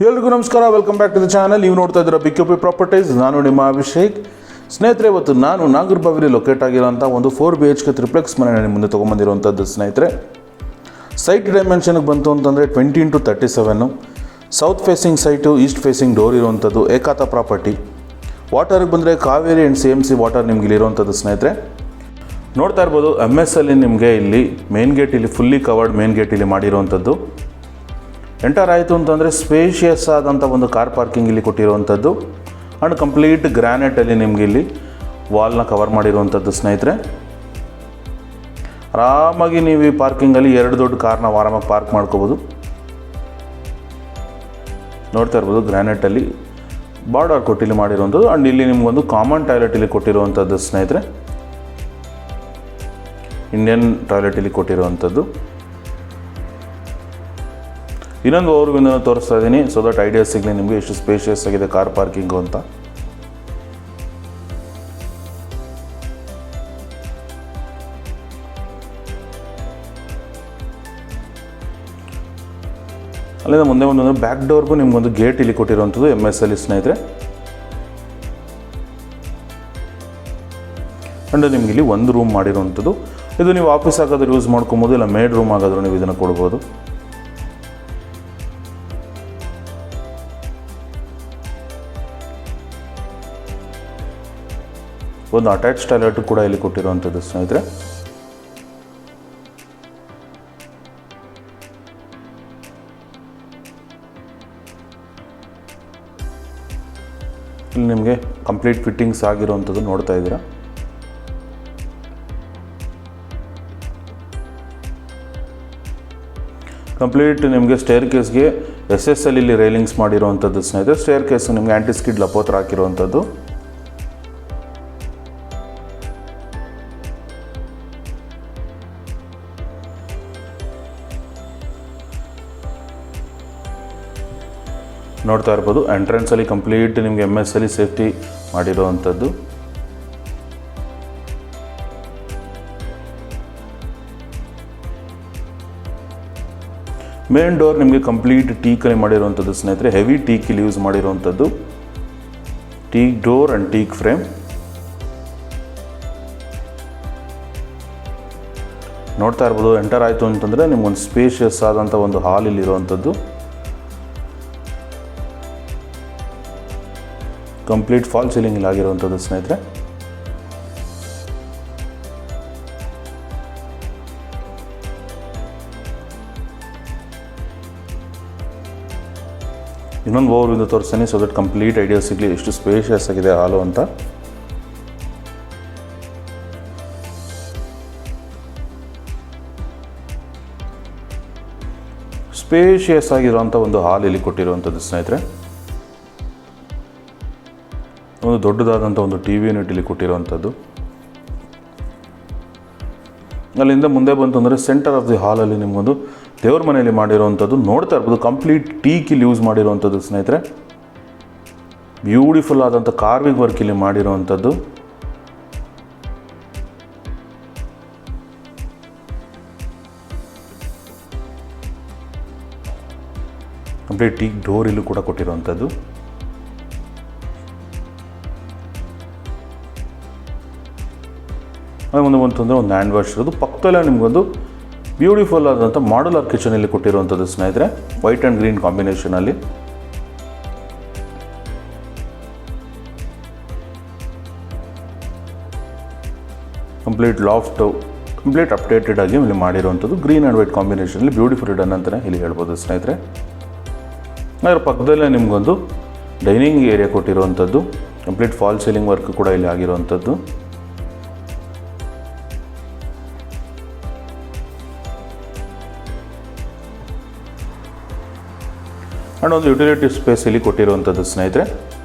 ಎಲ್ರಿಗೂ ನಮಸ್ಕಾರ, welcome back to the channel. ನೀವು ನೋಡ್ತಾ ಇದ್ದೀರಾ BQP ಪ್ರಾಪರ್ಟೀಸ್. ನಾನು ನಿಮ್ಮ ಅಭಿಷೇಕ್. ಸ್ನೇಹಿತರೆ, ಇವತ್ತು ನಾನು ನಾಗರಬಾವಿಲಿ ಲೊಕೇಟ್ ಆಗಿರೋಂಥ ಒಂದು 4 BHK ಟ್ರಿಪ್ಲೆಕ್ಸ್ ಮನೆ ನಿಮ್ಮ ಮುಂದೆ ತೊಗೊಂಬಂದಿರುವಂಥದ್ದು. ಸ್ನೇಹಿತರೆ, ಸೈಟ್ ಡೈಮೆನ್ಷನ್ಗೆ ಬಂತು ಅಂತಂದರೆ 20x37, south facing site, East facing door ಇರುವಂಥದ್ದು, ಏಕಾತ ಪ್ರಾಪರ್ಟಿ. ವಾಟರ್ಗೆ ಬಂದರೆ ಕಾವೇರಿ ಆ್ಯಂಡ್ CMC ವಾಟರ್ ನಿಮ್ಗೆ ಇಲ್ಲಿರುವಂಥದ್ದು. ಸ್ನೇಹಿತರೆ, ನೋಡ್ತಾ ಇರ್ಬೋದು MS ಅಲ್ಲಿ ನಿಮಗೆ ಇಲ್ಲಿ ಮೇನ್ ಗೇಟ್ ಇಲ್ಲಿ ಫುಲ್ಲಿ ಕವರ್ಡ್ ಮೇನ್ ಗೇಟ್ ಇಲ್ಲಿ ಮಾಡಿರುವಂಥದ್ದು. ಎಂಟರ್ ಆಯಿತು ಅಂತಂದರೆ ಸ್ಪೇಷಿಯಸ್ ಆದಂಥ ಒಂದು ಕಾರ್ ಪಾರ್ಕಿಂಗ್ ಇಲ್ಲಿ ಕೊಟ್ಟಿರುವಂಥದ್ದು. ಆ್ಯಂಡ್ ಕಂಪ್ಲೀಟ್ ಗ್ರಾನೈಟಲ್ಲಿ ನಿಮ್ಗೆ ಇಲ್ಲಿ ವಾಲ್ನ ಕವರ್ ಮಾಡಿರುವಂಥದ್ದು. ಸ್ನೇಹಿತರೆ, ಆರಾಮಾಗಿ ನೀವು ಈ ಪಾರ್ಕಿಂಗಲ್ಲಿ 2 ದೊಡ್ಡ ಕಾರ್ನ ಆರಾಮಾಗಿ ಪಾರ್ಕ್ ಮಾಡ್ಕೋಬೋದು. ನೋಡ್ತಾ ಇರ್ಬೋದು ಗ್ರಾನೈಟಲ್ಲಿ ಬಾರ್ಡರ್ ಕೊಟ್ಟಿಲ್ಲಿ ಮಾಡಿರುವಂಥದ್ದು. ಆ್ಯಂಡ್ ಇಲ್ಲಿ ನಿಮಗೊಂದು ಕಾಮನ್ ಟಾಯ್ಲೆಟ್ ಇಲ್ಲಿ ಕೊಟ್ಟಿರುವಂಥದ್ದು. ಸ್ನೇಹಿತರೆ, ಇಂಡಿಯನ್ ಟಾಯ್ಲೆಟ್ ಇಲ್ಲಿ ಕೊಟ್ಟಿರುವಂಥದ್ದು. ಇನ್ನೊಂದು ಓವರ್ವಿಂದ ತೋರಿಸ್ತಾ ಇದ್ದೀನಿ, ಸೊ ದಟ್ ಐಡಿಯಾ ಸಿಗಲಿ ನಿಮಗೆ ಎಷ್ಟು ಸ್ಪೇಷಿಯಸ್ ಆಗಿದೆ ಕಾರ್ ಪಾರ್ಕಿಂಗು ಅಂತ. ಅಲ್ಲಿಂದ ಮುಂದೆ ಒಂದು ಬ್ಯಾಕ್ ಡೋರ್ಗೂ ನಿಮ್ಗೊಂದು ಗೇಟ್ ಇಲ್ಲಿ ಕೊಟ್ಟಿರುವಂಥದ್ದು MS ಅಲ್ಲಿ. ಸ್ನೇಹಿತರೆ, ಅಂಡ್ ನಿಮ್ಗೆ ಇಲ್ಲಿ ಒಂದು ರೂಮ್ ಮಾಡಿರುವಂಥದ್ದು. ಇದು ನೀವು ಆಫೀಸ್ ಆಗಾದ್ರೂ ಯೂಸ್ ಮಾಡ್ಕೊಬೋದು, ಇಲ್ಲ ಮೇಡ್ ರೂಮ್ ಆಗಾದ್ರೂ ನೀವು ಇದನ್ನು ಕೊಡ್ಬೋದು. ಒಂದು ಅಟ್ಯಾಚ್ ಟಾಯ್ಲೆಟ್ ಕೂಡ ಇಲ್ಲಿ ಕೊಟ್ಟಿರುವಂಥದ್ದು. ಸ್ನೇಹಿತರೆ, ಇಲ್ಲಿ ನಿಮಗೆ ಕಂಪ್ಲೀಟ್ ಫಿಟ್ಟಿಂಗ್ಸ್ ಆಗಿರುವಂಥದ್ದು ನೋಡ್ತಾ ಇದ್ದೀರಾ. ಕಂಪ್ಲೀಟ್ ನಿಮಗೆ ಸ್ಟೇರ್ ಕೇಸ್ಗೆ SS ಅಲ್ಲಿ ಇಲ್ಲಿ ರೈಲಿಂಗ್ಸ್ ಮಾಡಿರುವಂಥದ್ದು. ಸ್ನೇಹಿತರೆ, ಸ್ಟೇರ್ ಕೇಸ್ ನಿಮಗೆ ಆ್ಯಂಟಿ ಸ್ಕಿಡ್ ಲಪೋತ್ರ ಹಾಕಿರುವಂಥದ್ದು. ನೋಡ್ತಾ ಇರ್ಬೋದು ಎಂಟ್ರೆನ್ಸಲ್ಲಿ ಕಂಪ್ಲೀಟ್ ನಿಮಗೆ MS ಅಲ್ಲಿ ಸೇಫ್ಟಿ ಮಾಡಿರುವಂಥದ್ದು. ಮೇನ್ ಡೋರ್ ನಿಮಗೆ ಕಂಪ್ಲೀಟ್ ಟೀಕಲ್ಲಿ ಮಾಡಿರುವಂಥದ್ದು. ಸ್ನೇಹಿತರೆ, ಹೆವಿ ಟೀಕ್ ಇಲ್ಲಿ ಯೂಸ್ ಮಾಡಿರುವಂಥದ್ದು. Teak door and teak frame. ನೋಡ್ತಾ ಇರ್ಬೋದು ಎಂಟರ್ ಆಯಿತು ಅಂತಂದರೆ ನಿಮ್ಗೊಂದು ಸ್ಪೇಷಿಯಸ್ ಆದಂಥ ಒಂದು ಹಾಲ್ ಇಲ್ಲಿರುವಂಥದ್ದು. ಕಂಪ್ಲೀಟ್ ಫಾಲ್ ಸೀಲಿಂಗ್ ಇಲ್ಲಿ ಆಗಿರುವಂಥದ್ದು. ಸ್ನೇಹಿತರೆ, ಇನ್ನೊಂದು ಓವರ್ವಿಂದ ತೋರಿಸ್ತೀನಿ, ಸೊ ದಟ್ ಕಂಪ್ಲೀಟ್ ಐಡಿಯಾ ಸಿಗಲಿ ಎಷ್ಟು ಸ್ಪೇಷಿಯಸ್ ಆಗಿದೆ ಹಾಲು ಅಂತ. ಸ್ಪೇಷಿಯಸ್ ಆಗಿರುವಂಥ ಒಂದು ಹಾಲ್ ಇಲ್ಲಿ ಕೊಟ್ಟಿರುವಂಥದ್ದು. ಸ್ನೇಹಿತರೆ, ಒಂದು ದೊಡ್ಡದಾದಂಥ ಒಂದು TV ಯೂನಿಟ್ ಇಲ್ಲಿ ಕೊಟ್ಟಿರುವಂಥದ್ದು. ಅಲ್ಲಿಂದ ಮುಂದೆ ಬಂತು ಅಂದರೆ ಸೆಂಟರ್ ಆಫ್ ದಿ ಹಾಲಲ್ಲಿ ನಿಮಗೊಂದು ದೇವ್ರ ಮನೆಯಲ್ಲಿ ಮಾಡಿರುವಂಥದ್ದು. ನೋಡ್ತಾ ಇರ್ಬೋದು ಕಂಪ್ಲೀಟ್ ಟೀಕ್ ಇಲ್ಲಿ ಯೂಸ್ ಮಾಡಿರುವಂಥದ್ದು. ಸ್ನೇಹಿತರೆ, ಬ್ಯೂಟಿಫುಲ್ ಆದಂಥ ಕಾರ್ವಿಂಗ್ ವರ್ಕ್ ಇಲ್ಲಿ ಮಾಡಿರುವಂಥದ್ದು. ಕಂಪ್ಲೀಟ್ ಟೀಕ್ ಡೋರ್ ಇಲ್ಲೂ ಕೂಡ ಕೊಟ್ಟಿರುವಂಥದ್ದು. ಮುಂದೆ ಬಂತಂದರೆ ಒಂದು ಹ್ಯಾಂಡ್ ವಾಶ್ ಇರೋದು. ಪಕ್ಕದಲ್ಲೇ ನಿಮಗೊಂದು ಬ್ಯೂಟಿಫುಲ್ ಆದಂಥ ಮಾಡ್ಯುಲರ್ ಕಿಚನ್ ಇಲ್ಲಿ ಕೊಟ್ಟಿರುವಂಥದ್ದು. ಸ್ನೇಹಿತರೆ, ವೈಟ್ ಆ್ಯಂಡ್ ಗ್ರೀನ್ ಕಾಂಬಿನೇಷನಲ್ಲಿ. ಕಂಪ್ಲೀಟ್ ಲಾಫ್ಟ್ ಕಂಪ್ಲೀಟ್ ಅಪ್ಡೇಟೆಡ್ ಆಗಿ ಇಲ್ಲಿ ಮಾಡಿರುವಂಥದ್ದು. ಗ್ರೀನ್ ಆ್ಯಂಡ್ ವೈಟ್ ಕಾಂಬಿನೇಷನಲ್ಲಿ ಬ್ಯೂಟಿಫುಲ್ ಡನ್ ಅಂತಲೇ ಇಲ್ಲಿ ಹೇಳ್ಬೋದು. ಸ್ನೇಹಿತರೆ, ಅದರ ಪಕ್ಕದಲ್ಲೇ ನಿಮಗೊಂದು ಡೈನಿಂಗ್ ಏರಿಯಾ ಕೊಟ್ಟಿರುವಂಥದ್ದು. ಕಂಪ್ಲೀಟ್ ಫಾಲ್ ಸೀಲಿಂಗ್ ವರ್ಕ್ ಕೂಡ ಇಲ್ಲಿ ಆಗಿರುವಂಥದ್ದು. ಆ್ಯಂಡ್ ಒಂದು ಯುಟಿಲಿಟಿ ಸ್ಪೇಸ್ ಇಲ್ಲಿ ಕೊಟ್ಟಿರುವಂಥದ್ದು. ಸ್ನೇಹಿತರೆ,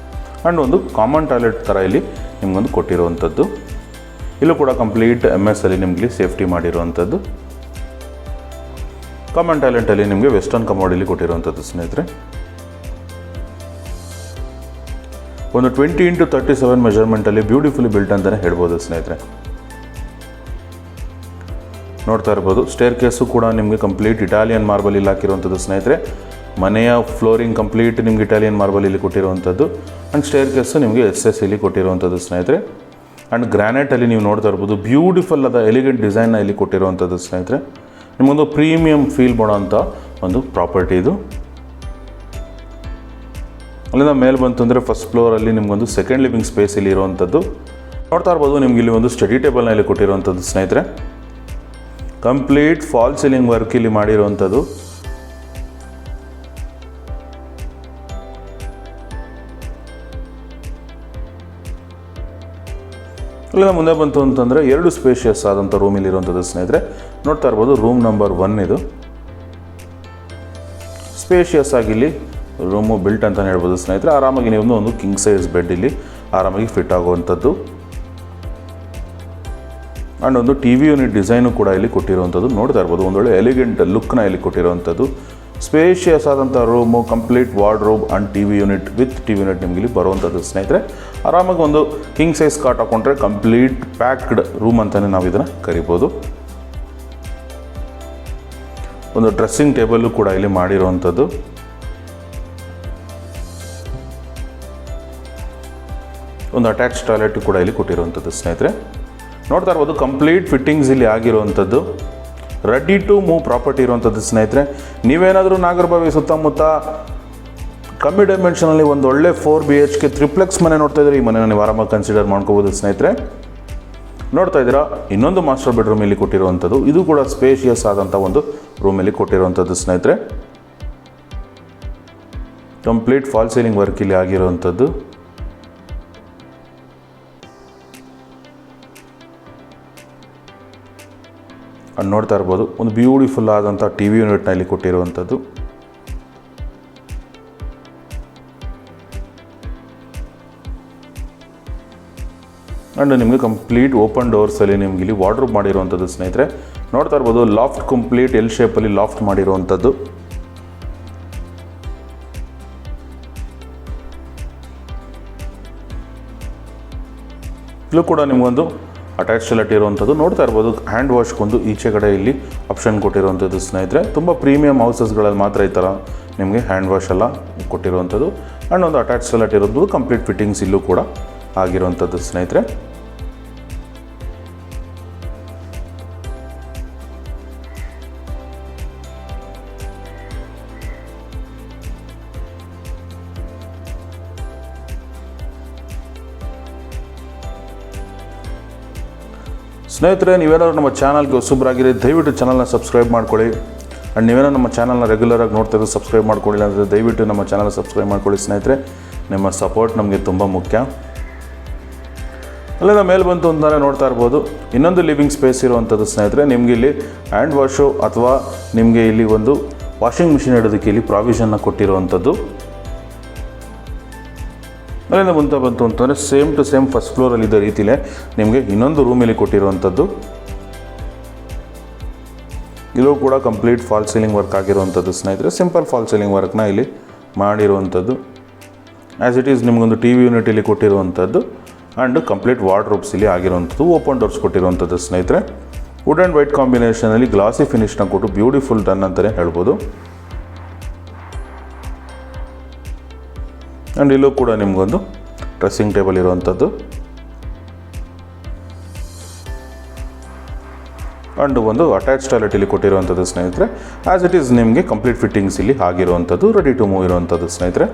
ಆ್ಯಂಡ್ ಒಂದು ಕಾಮನ್ ಟಾಯ್ಲೆಟ್ ಥರ ಇಲ್ಲಿ ನಿಮಗೊಂದು ಕೊಟ್ಟಿರುವಂಥದ್ದು. ಇಲ್ಲೂ ಕೂಡ ಕಂಪ್ಲೀಟ್ MS ಅಲ್ಲಿ ನಿಮಗೆ ಸೇಫ್ಟಿ ಮಾಡಿರುವಂಥದ್ದು. ಕಾಮನ್ ಟಾಯ್ಲೆಟಲ್ಲಿ ನಿಮಗೆ ವೆಸ್ಟರ್ನ್ ಕಮೋಡ್ ಇಲ್ಲಿ ಕೊಟ್ಟಿರುವಂಥದ್ದು. ಸ್ನೇಹಿತರೆ, ಒಂದು 20x37 ಮೆಜರ್ಮೆಂಟಲ್ಲಿ ಬ್ಯೂಟಿಫುಲಿ ಬಿಲ್ಟ್ ಅಂತಲೇ ಹೇಳ್ಬೋದು. ಸ್ನೇಹಿತರೆ, ನೋಡ್ತಾ ಇರ್ಬೋದು ಸ್ಟೇರ್ ಕೇಸು ಕೂಡ ನಿಮಗೆ ಕಂಪ್ಲೀಟ್ ಇಟಾಲಿಯನ್ ಮಾರ್ಬಲ್ ಇಲ್ಲಿ ಹಾಕಿರುವಂಥದ್ದು. ಸ್ನೇಹಿತರೆ, ಮನೆಯ ಫ್ಲೋರಿಂಗ್ ಕಂಪ್ಲೀಟ್ ನಿಮ್ಗೆ ಇಟಾಲಿಯನ್ ಮಾರ್ಬಲ್ ಇಲ್ಲಿ ಕೊಟ್ಟಿರುವಂಥದ್ದು. ಆ್ಯಂಡ್ ಸ್ಟೇರ್ ಕೇಸು ನಿಮಗೆ SS ಇಲ್ಲಿ ಕೊಟ್ಟಿರುವಂಥದ್ದು ಸ್ನೇಹಿತರೆ. ಆ್ಯಂಡ್ ಗ್ರಾನೈಟಲ್ಲಿ ನೀವು ನೋಡ್ತಾ ಇರ್ಬೋದು ಬ್ಯೂಟಿಫುಲ್ ಆದ ಎಲಿಗೆಂಟ್ ಡಿಸೈನ್ನ ಇಲ್ಲಿ ಕೊಟ್ಟಿರುವಂಥದ್ದು ಸ್ನೇಹಿತರೆ. ನಿಮಗೊಂದು ಪ್ರೀಮಿಯಂ ಫೀಲ್ ಮಾಡೋಂಥ ಒಂದು ಪ್ರಾಪರ್ಟಿ ಇದು. ಅಲ್ಲಿಂದ ಮೇಲೆ ಬಂತು ಅಂದರೆ ಫಸ್ಟ್ ಫ್ಲೋರಲ್ಲಿ ನಿಮಗೊಂದು ಸೆಕೆಂಡ್ ಲಿವಿಂಗ್ ಸ್ಪೇಸ್ ಇಲ್ಲಿ ಇರುವಂಥದ್ದು ನೋಡ್ತಾ ಇರ್ಬೋದು. ನಿಮ್ಗೆ ಇಲ್ಲಿ ಒಂದು ಸ್ಟಡಿ ಟೇಬಲ್ನ ಇಲ್ಲಿ ಕೊಟ್ಟಿರುವಂಥದ್ದು ಸ್ನೇಹಿತರೆ. ಕಂಪ್ಲೀಟ್ ಫಾಲ್ ಸೀಲಿಂಗ್ ವರ್ಕ್ ಇಲ್ಲಿ ಮಾಡಿರುವಂಥದ್ದು. ಇಲ್ಲಿಂದ ಮುಂದೆ ಬಂತು ಅಂತಂದರೆ 2 ಸ್ಪೇಷಿಯಸ್ ಆದಂಥ ರೂಮ್ ಇಲ್ಲಿ ಇರುವಂಥದ್ದು ಸ್ನೇಹಿತರೆ. ನೋಡ್ತಾ ಇರ್ಬೋದು ರೂಮ್ ನಂಬರ್ 1 ಇದು. ಸ್ಪೇಷಿಯಸ್ ಆಗಿ ಇಲ್ಲಿ ರೂಮು ಬಿಲ್ಟ್ ಅಂತಲೇ ಹೇಳ್ಬೋದು ಸ್ನೇಹಿತರೆ. ಆರಾಮಾಗಿ ನೀವು ಒಂದು ಕಿಂಗ್ ಸೈಜ್ ಬೆಡ್ ಇಲ್ಲಿ ಆರಾಮಾಗಿ ಫಿಟ್ ಆಗುವಂಥದ್ದು. ಆ್ಯಂಡ್ ಒಂದು TV ಯೂನಿಟ್ ಡಿಸೈನು ಕೂಡ ಇಲ್ಲಿ ಕೊಟ್ಟಿರುವಂಥದ್ದು ನೋಡ್ತಾ ಇರ್ಬೋದು. ಒಂದೊಳ್ಳೆ ಎಲಿಗೆಂಟ್ ಲುಕ್ನ ಇಲ್ಲಿ ಕೊಟ್ಟಿರುವಂಥದ್ದು. ಸ್ಪೇಷಿಯಸ್ ಆದಂಥ room, complete wardrobe and TV unit with TV unit ನಿಮಗೆ ಇಲ್ಲಿ ಬರುವಂಥದ್ದು ಸ್ನೇಹಿತರೆ. ಆರಾಮಾಗಿ ಒಂದು ಕಿಂಗ್ ಸೈಜ್ ಕಾಟ್ ಹಾಕೊಂಡ್ರೆ ಕಂಪ್ಲೀಟ್ ಪ್ಯಾಕ್ಡ್ ರೂಮ್ ಅಂತಲೇ ನಾವು ಇದನ್ನು ಕರಿಬೋದು. ಒಂದು ಡ್ರೆಸ್ಸಿಂಗ್ ಟೇಬಲ್ಲು ಕೂಡ ಇಲ್ಲಿ ಮಾಡಿರುವಂಥದ್ದು. ಒಂದು ಅಟ್ಯಾಚ್ ಟಾಯ್ಲೆಟ್ ಕೂಡ ಇಲ್ಲಿ ಕೊಟ್ಟಿರುವಂಥದ್ದು ಸ್ನೇಹಿತರೆ. ನೋಡ್ತಾ ಇರ್ಬೋದು ಕಂಪ್ಲೀಟ್ ಫಿಟ್ಟಿಂಗ್ಸ್ ಇಲ್ಲಿ ಆಗಿರುವಂಥದ್ದು. ರೆಡಿ ಟು ಮೂವ್ ಪ್ರಾಪರ್ಟಿ ಇರುವಂಥದ್ದು ಸ್ನೇಹಿತರೆ. ನೀವೇನಾದರೂ ನಾಗರಬಾವಿ ಸುತ್ತಮುತ್ತ ಕಮ್ಮಿ ಡೈಮೆನ್ಷನಲ್ಲಿ ಒಂದು ಒಳ್ಳೆ 4 BHK ಟ್ರಿಪ್ಲೆಕ್ಸ್ ಮನೆ ನೋಡ್ತಾ ಇದ್ರೆ ಈ ಮನೆನ ನೀವು ಆರಾಮಾಗಿ ಕನ್ಸಿಡರ್ ಮಾಡ್ಕೋಬೋದು ಸ್ನೇಹಿತರೆ. ನೋಡ್ತಾ ಇದ್ದೀರಾ ಇನ್ನೊಂದು ಮಾಸ್ಟರ್ ಬೆಡ್ರೂಮ್ ಇಲ್ಲಿ ಕೊಟ್ಟಿರುವಂಥದ್ದು. ಇದು ಕೂಡ ಸ್ಪೇಷಿಯಸ್ ಆದಂಥ ಒಂದು ರೂಮಲ್ಲಿ ಕೊಟ್ಟಿರುವಂಥದ್ದು ಸ್ನೇಹಿತರೆ. ಕಂಪ್ಲೀಟ್ ಫಾಲ್ ಸೀಲಿಂಗ್ ವರ್ಕ್ ಇಲ್ಲಿ ಆಗಿರುವಂಥದ್ದು. ಅಲ್ಲಿ ನೋಡ್ತಾ ಇರ್ಬೋದು ಒಂದು ಬ್ಯೂಟಿಫುಲ್ ಆದಂಥ TV ಯೂನಿಟ್ನ ಇಲ್ಲಿ ಕೊಟ್ಟಿರುವಂಥದ್ದು. ಆ್ಯಂಡ್ ನಿಮಗೆ ಕಂಪ್ಲೀಟ್ ಓಪನ್ ಡೋರ್ಸಲ್ಲಿ ನಿಮ್ಗೆ ಇಲ್ಲಿ ವಾರ್ಡ್ರೋಬ್ ಮಾಡಿರುವಂಥದ್ದು ಸ್ನೇಹಿತರೆ. ನೋಡ್ತಾ ಇರ್ಬೋದು ಲಾಫ್ಟ್ ಕಂಪ್ಲೀಟ್ L ಶೇಪಲ್ಲಿ ಲಾಫ್ಟ್ ಮಾಡಿರುವಂಥದ್ದು. ಇಲ್ಲೂ ಕೂಡ ನಿಮಗೊಂದು ಅಟ್ಯಾಚ್ ಟಾಯ್ಲೆಟ್ ಇರುವಂಥದ್ದು ನೋಡ್ತಾ ಇರ್ಬೋದು. ಹ್ಯಾಂಡ್ ವಾಶ್ಗೊಂದು ಈಚೆ ಕಡೆ ಇಲ್ಲಿ ಆಪ್ಷನ್ ಕೊಟ್ಟಿರುವಂಥದ್ದು ಸ್ನೇಹಿತರೆ. ತುಂಬ ಪ್ರೀಮಿಯಂ ಹೌಸಸ್ಗಳಲ್ಲಿ ಮಾತ್ರ ಈ ಥರ ನಿಮಗೆ ಹ್ಯಾಂಡ್ ವಾಶ್ ಎಲ್ಲ ಕೊಟ್ಟಿರುವಂಥದ್ದು. ಆ್ಯಂಡ್ ಒಂದು ಅಟ್ಯಾಚ್ ಟಾಯ್ಲೆಟ್ ಇರೋದು ಕಂಪ್ಲೀಟ್ ಫಿಟ್ಟಿಂಗ್ಸ್ ಇಲ್ಲೂ ಕೂಡ ಆಗಿರುವಂಥದ್ದು ಸ್ನೇಹಿತರೆ. ಸ್ನೇಹಿತರೆ, ನೀವೇನಾದರೂ ನಮ್ಮ ಚಾನಲ್ಗೆ ಹೊಸಬರಾಗಿರಿ ದಯವಿಟ್ಟು ಚಾನಲ್ನ ಸಬ್ಸ್ಕ್ರೈಬ್ ಮಾಡ್ಕೊಳ್ಳಿ. ಆ್ಯಂಡ್ ನೀವೇನೋ ನಮ್ಮ ಚಾನಲ್ನ ರೆಗ್ಯುಲರಾಗಿ ನೋಡ್ತಾ ಇದ್ದು ಸಬ್ಸ್ಕ್ರೈಬ್ ಮಾಡ್ಕೊಳ್ಳಿಲ್ಲ ಅಂದರೆ ದಯವಿಟ್ಟು ನಮ್ಮ ಚಾನಲ್ ಸಬ್ಸ್ಕ್ರೈಬ್ ಮಾಡ್ಕೊಳ್ಳಿ ಸ್ನೇಹಿತರೆ. ನಿಮ್ಮ ಸಪೋರ್ಟ್ ನಮಗೆ ತುಂಬ ಮುಖ್ಯ. ಅಲ್ಲಿಂದ ಮೇಲೆ ಬಂತು ಅಂತಲೇ ನೋಡ್ತಾ ಇರ್ಬೋದು ಇನ್ನೊಂದು ಲಿವಿಂಗ್ ಸ್ಪೇಸ್ ಇರುವಂಥದ್ದು ಸ್ನೇಹಿತರೆ. ನಿಮಗೆ ಇಲ್ಲಿ ಹ್ಯಾಂಡ್ ವಾಶು ಅಥವಾ ನಿಮಗೆ ಇಲ್ಲಿ ಒಂದು ವಾಷಿಂಗ್ ಮಿಷಿನ್ ಇಡೋದಕ್ಕೆ ಇಲ್ಲಿ ಪ್ರಾವಿಷನ್ನ ಕೊಟ್ಟಿರುವಂಥದ್ದು. ಅಲ್ಲಿಂದ ಬಂತು ಅಂತಂದರೆ ಸೇಮ್ ಟು ಸೇಮ್ ಫಸ್ಟ್ ಫ್ಲೋರಲ್ಲಿ ಇದ್ದ ರೀತಿಯೇ ನಿಮಗೆ ಇನ್ನೊಂದು ರೂಮಲ್ಲಿ ಕೊಟ್ಟಿರುವಂಥದ್ದು. ಇಲ್ಲೂ ಕೂಡ ಕಂಪ್ಲೀಟ್ ಫಾಲ್ ಸೀಲಿಂಗ್ ವರ್ಕ್ ಆಗಿರುವಂಥದ್ದು ಸ್ನೇಹಿತರೆ. ಸಿಂಪಲ್ ಫಾಲ್ ಸೀಲಿಂಗ್ ವರ್ಕ್ನ ಇಲ್ಲಿ ಮಾಡಿರುವಂಥದ್ದು. ಆ್ಯಸ್ ಇಟ್ ಈಸ್ ನಿಮಗೊಂದು TV ಯೂನಿಟ್ ಇಲ್ಲಿ ಕೊಟ್ಟಿರುವಂಥದ್ದು. ಆ್ಯಂಡ್ ಕಂಪ್ಲೀಟ್ ವಾರ್ಡ್ರೋಬ್ಸ್ ಇಲ್ಲಿ ಆಗಿರುವಂಥದ್ದು. ಓಪನ್ ಡೋರ್ಸ್ ಕೊಟ್ಟಿರುವಂಥದ್ದು ಸ್ನೇಹಿತರೆ. ವುಡ್ ಆ್ಯಂಡ್ ವೈಟ್ ಕಾಂಬಿನೇಷನಲ್ಲಿ ಗ್ಲಾಸಿ ಫಿನಿಶ್ನ ಕೊಟ್ಟು ಬ್ಯೂಟಿಫುಲ್ ಡನ್ ಅಂತಲೇ ಹೇಳ್ಬೋದು. ಆ್ಯಂಡ್ ಇಲ್ಲೂ ಕೂಡ ನಿಮಗೊಂದು ಡ್ರೆಸ್ಸಿಂಗ್ ಟೇಬಲ್ ಇರುವಂಥದ್ದು. ಆ್ಯಂಡ್ ಒಂದು ಅಟ್ಯಾಚ್ ಟಾಯ್ಲೆಟ್ ಇಲ್ಲಿ ಕೊಟ್ಟಿರುವಂಥದ್ದು ಸ್ನೇಹಿತರೆ. ಆ್ಯಸ್ ಇಟ್ ಈಸ್ ನಿಮಗೆ ಕಂಪ್ಲೀಟ್ ಫಿಟ್ಟಿಂಗ್ಸ್ ಇಲ್ಲಿ ಆಗಿರುವಂಥದ್ದು, ರೆಡಿ ಟು ಮೂವ್ ಇರುವಂಥದ್ದು ಸ್ನೇಹಿತರೆ.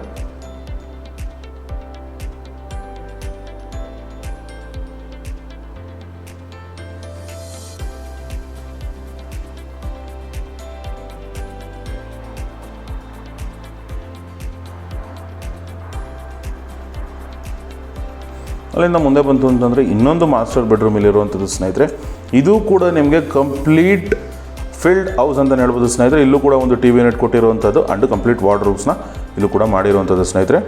ಅಲ್ಲಿಂದ ಮುಂದೆ ಬಂತು ಅಂತಂದರೆ ಇನ್ನೊಂದು ಮಾಸ್ಟರ್ ಬೆಡ್ರೂಮ್ ಇಲ್ಲಿರುವಂಥದ್ದು ಸ್ನೇಹಿತರೆ. ಇದು ಕೂಡ ನಿಮಗೆ ಕಂಪ್ಲೀಟ್ ಫಿಲ್ಡ್ ಹೌಸ್ ಅಂತಲೇ ಹೇಳ್ಬೋದು ಸ್ನೇಹಿತರೆ. ಇಲ್ಲೂ ಕೂಡ ಒಂದು TV ಯೂನಿಟ್ ಕೊಟ್ಟಿರುವಂಥದ್ದು ಆ್ಯಂಡ್ ಕಂಪ್ಲೀಟ್ ವಾರ್ಡ್ರೋಬ್ಸ್ನ ಇಲ್ಲೂ ಕೂಡ ಮಾಡಿರುವಂಥದ್ದು ಸ್ನೇಹಿತರೆ.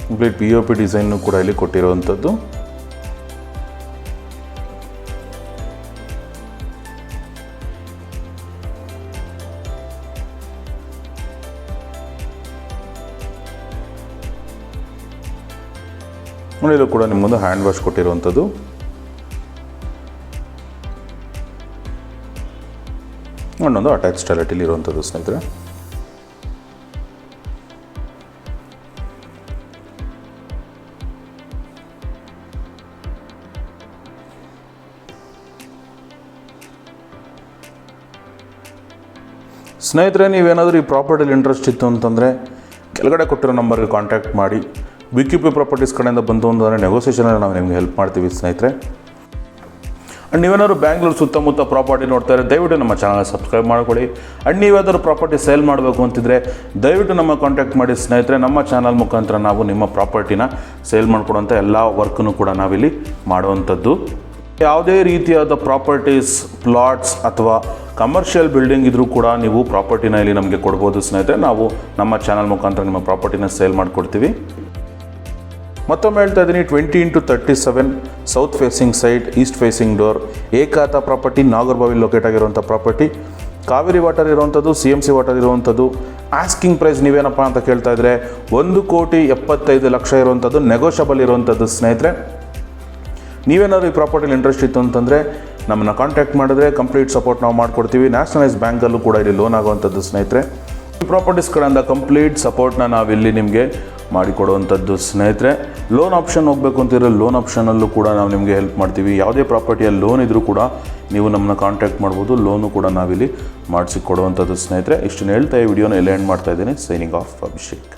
ಕಂಪ್ಲೀಟ್ POP ಡಿಸೈನ್ನು ಕೂಡ ಇಲ್ಲಿ ಕೊಟ್ಟಿರುವಂಥದ್ದು. ಇಲ್ಲೂ ಕೂಡ ನಿಮಗೊಂದು ಹ್ಯಾಂಡ್ ವಾಶ್ ಕೊಟ್ಟಿರುವಂಥದ್ದು. ಇನ್ನೊಂದು ಅಟ್ಯಾಚ್ ಟಾಯ್ಲೆಟ್ ಇಲ್ಲಿ ಇರುವಂಥದ್ದು ಸ್ನೇಹಿತರೆ. ಸ್ನೇಹಿತರೆ, ನೀವೇನಾದರೂ ಈ ಪ್ರಾಪರ್ಟಿಲಿ ಇಂಟ್ರೆಸ್ಟ್ ಇತ್ತು ಅಂತಂದರೆ ಕೆಳಗಡೆ ಕೊಟ್ಟಿರೋ ನಂಬರ್ಗೆ ಕಾಂಟ್ಯಾಕ್ಟ್ ಮಾಡಿ. BQP ಪ್ರಾಪರ್ಟೀಸ್ ಕಡೆಯಿಂದ ಬಂತು ಅಂತಂದರೆ ನೆಗೋಸಿಯೇಷನಲ್ಲಿ ನಾವು ನಿಮಗೆ ಹೆಲ್ಪ್ ಮಾಡ್ತೀವಿ ಸ್ನೇಹಿತರೆ. ಆ್ಯಂಡ್ ನೀವೇನಾದ್ರು ಬ್ಯಾಂಗ್ಳೂರು ಸುತ್ತಮುತ್ತ ಪ್ರಾಪರ್ಟಿ ನೋಡ್ತಾ ಇದ್ದರೆ ದಯವಿಟ್ಟು ನಮ್ಮ ಚಾನಲ್ ಸಬ್ಸ್ಕ್ರೈಬ್ ಮಾಡ್ಕೊಳ್ಳಿ. ಆ್ಯಂಡ್ ನೀವ್ಯಾವ್ದಾದ್ರು ಪ್ರಾಪರ್ಟಿ ಸೇಲ್ ಮಾಡಬೇಕು ಅಂತಿದ್ರೆ ದಯವಿಟ್ಟು ನಮ್ಮ ಕಾಂಟ್ಯಾಕ್ಟ್ ಮಾಡಿ ಸ್ನೇಹಿತರೆ. ನಮ್ಮ ಚಾನಲ್ ಮುಖಾಂತರ ನಾವು ನಿಮ್ಮ ಪ್ರಾಪರ್ಟಿನ ಸೇಲ್ ಮಾಡಿಕೊಡುವಂಥ ಎಲ್ಲ ವರ್ಕನ್ನು ಕೂಡ ನಾವಿಲ್ಲಿ ಮಾಡುವಂಥದ್ದು. ಯಾವುದೇ ರೀತಿಯಾದ ಪ್ರಾಪರ್ಟೀಸ್, ಪ್ಲಾಟ್ಸ್ ಅಥವಾ ಕಮರ್ಷಿಯಲ್ ಬಿಲ್ಡಿಂಗ್ ಇದ್ರೂ ಕೂಡ ನೀವು ಪ್ರಾಪರ್ಟಿನ ಇಲ್ಲಿ ನಮಗೆ ಕೊಡ್ಬೋದು ಸ್ನೇಹಿತರೆ. ನಾವು ನಮ್ಮ ಚಾನಲ್ ಮುಖಾಂತರ ನಿಮ್ಮ ಪ್ರಾಪರ್ಟಿನ ಸೇಲ್ ಮಾಡಿಕೊಡ್ತೀವಿ. ಮತ್ತೊಮ್ಮೆ ಹೇಳ್ತಾ ಇದ್ದೀನಿ, 20x37 south facing site, east facing door, ಏಕಾತ ಪ್ರಾಪರ್ಟಿ, ನಾಗರ್ಬಾವಿಲಿ ಲೊಕೇಟ್ ಆಗಿರುವಂಥ ಪ್ರಾಪರ್ಟಿ, ಕಾವೇರಿ ವಾಟರ್ ಇರುವಂಥದ್ದು, CMC ವಾಟರ್ ಇರುವಂಥದ್ದು. ಆಸ್ಕಿಂಗ್ ಪ್ರೈಸ್ ನೀವೇನಪ್ಪ ಅಂತ ಕೇಳ್ತಾ ಇದ್ದರೆ 1,75,00,000 ಇರುವಂಥದ್ದು, ನೆಗೋಷಿಯಬಲ್ ಇರುವಂಥದ್ದು ಸ್ನೇಹಿತರೆ. ನೀವೇನಾದ್ರು ಈ ಪ್ರಾಪರ್ಟಿಲಿ ಇಂಟ್ರೆಸ್ಟ್ ಇತ್ತು ಅಂತಂದರೆ ನಮ್ಮನ್ನು ಕಾಂಟ್ಯಾಕ್ಟ್ ಮಾಡಿದ್ರೆ ಕಂಪ್ಲೀಟ್ ಸಪೋರ್ಟ್ ನಾವು ಮಾಡಿಕೊಡ್ತೀವಿ. ನ್ಯಾಷನಲೈಸ್ ಬ್ಯಾಂಕಲ್ಲೂ ಕೂಡ ಇಲ್ಲಿ ಲೋನ್ ಆಗುವಂಥದ್ದು ಸ್ನೇಹಿತರೆ. ಈ ಪ್ರಾಪರ್ಟೀಸ್ ಕಡೆಯಿಂದ ಕಂಪ್ಲೀಟ್ ಸಪೋರ್ಟ್ನ ನಾವಿಲ್ಲಿ ನಿಮಗೆ ಮಾಡಿಕೊಡುವಂಥದ್ದು ಸ್ನೇಹಿತರೆ. ಲೋನ್ ಆಪ್ಷನ್ ಹೋಗಬೇಕು ಅಂತಿದ್ರೆ ಲೋನ್ ಆಪ್ಷನಲ್ಲೂ ಕೂಡ ನಾವು ನಿಮಗೆ ಹೆಲ್ಪ್ ಮಾಡ್ತೀವಿ. ಯಾವುದೇ ಪ್ರಾಪರ್ಟಿಯಲ್ಲಿ ಲೋನ್ ಇದ್ದರೂ ಕೂಡ ನೀವು ನಮ್ಮನ್ನು ಕಾಂಟ್ಯಾಕ್ಟ್ ಮಾಡ್ಬೋದು. ಲೋನು ಕೂಡ ನಾವಿಲ್ಲಿ ಮಾಡಿಸಿ ಕೊಡುವಂಥದ್ದು ಸ್ನೇಹಿತರೆ. ಇಷ್ಟನ್ನು ಹೇಳ್ತಾ ಈ ವಿಡಿಯೋನ ಎಲ್ಲ ಎಂಡ್ ಮಾಡ್ತಾ ಇದ್ದೀನಿ. Signing off, Abhishek.